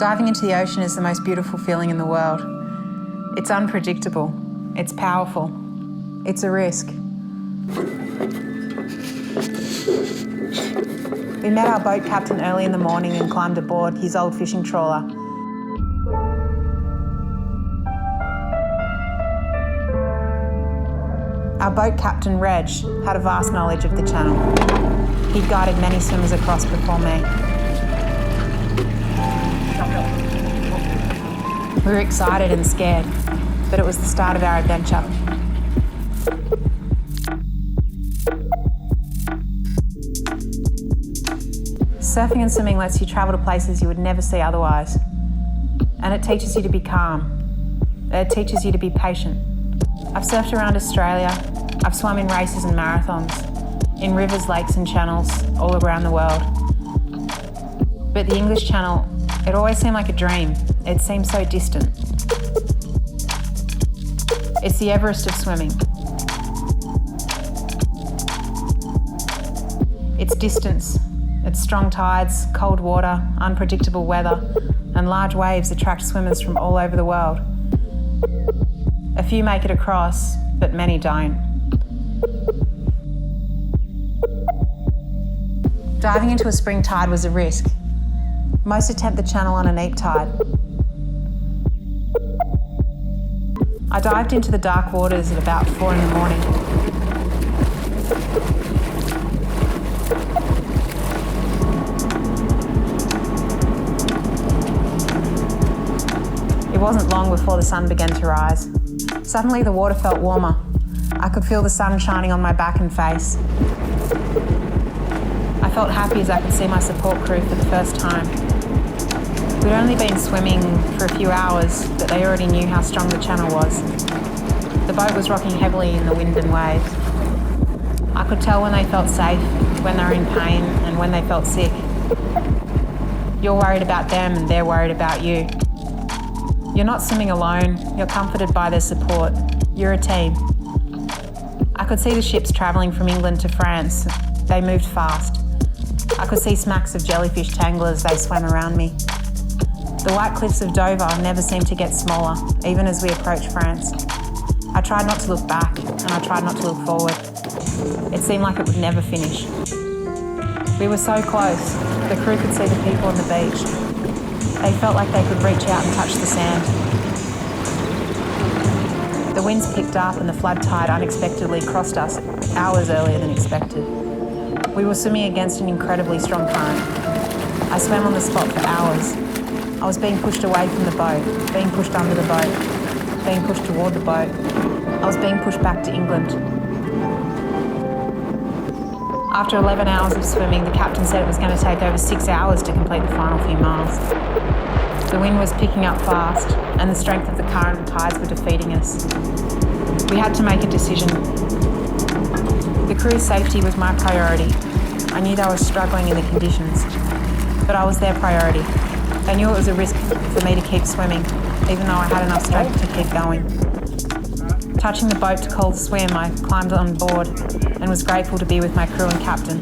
Diving into the ocean is the most beautiful feeling in the world. It's unpredictable, it's powerful, it's a risk. We met our boat captain early in the morning and climbed aboard his old fishing trawler. Our boat captain, Reg, had a vast knowledge of the channel. He'd guided many swimmers across before me. We were excited and scared, but it was the start of our adventure. Surfing and swimming lets you travel to places you would never see otherwise. And it teaches you to be calm. It teaches you to be patient. I've surfed around Australia. I've swum in races and marathons, in rivers, lakes and channels all around the world. But the English Channel, it always seemed like a dream. It seemed so distant. It's the Everest of swimming. It's distance, it's strong tides, cold water, unpredictable weather, and large waves attract swimmers from all over the world. A few make it across, but many don't. Diving into a spring tide was a risk. Most attempt the channel on a neap tide. I dived into the dark waters at about 4 in the morning. It wasn't long before the sun began to rise. Suddenly the water felt warmer. I could feel the sun shining on my back and face. I felt happy as I could see my support crew for the first time. We'd only been swimming for a few hours, but they already knew how strong the channel was. The boat was rocking heavily in the wind and waves. I could tell when they felt safe, when they were in pain, and when they felt sick. You're worried about them and they're worried about you. You're not swimming alone, you're comforted by their support. You're a team. I could see the ships travelling from England to France. They moved fast. I could see smacks of jellyfish tangle as they swam around me. The white cliffs of Dover never seemed to get smaller, even as we approached France. I tried not to look back, and I tried not to look forward. It seemed like it would never finish. We were so close, the crew could see the people on the beach. They felt like they could reach out and touch the sand. The winds picked up and the flood tide unexpectedly crossed us hours earlier than expected. We were swimming against an incredibly strong current. I swam on the spot for hours. I was being pushed away from the boat, being pushed under the boat, being pushed toward the boat. I was being pushed back to England. After 11 hours of swimming, the captain said it was going to take over 6 hours to complete the final few miles. The wind was picking up fast, and the strength of the current and tides were defeating us. We had to make a decision. The crew's safety was my priority. I knew they were struggling in the conditions, but I was their priority. They knew it was a risk for me to keep swimming, even though I had enough strength to keep going. Touching the boat to call the swim, I climbed on board and was grateful to be with my crew and captain.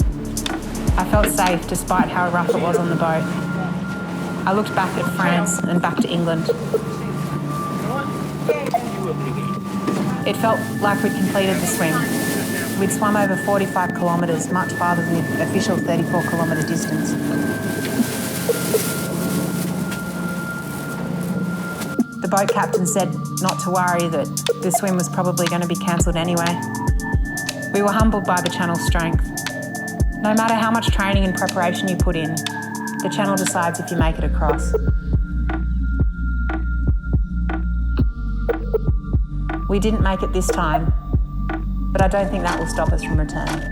I felt safe despite how rough it was on the boat. I looked back at France and back to England. It felt like we'd completed the swim. We'd swum over 45 kilometres, much farther than the official 34-kilometre distance. The boat captain said not to worry, that the swim was probably going to be cancelled anyway. We were humbled by the channel's strength. No matter how much training and preparation you put in, the channel decides if you make it across. We didn't make it this time, but I don't think that will stop us from returning.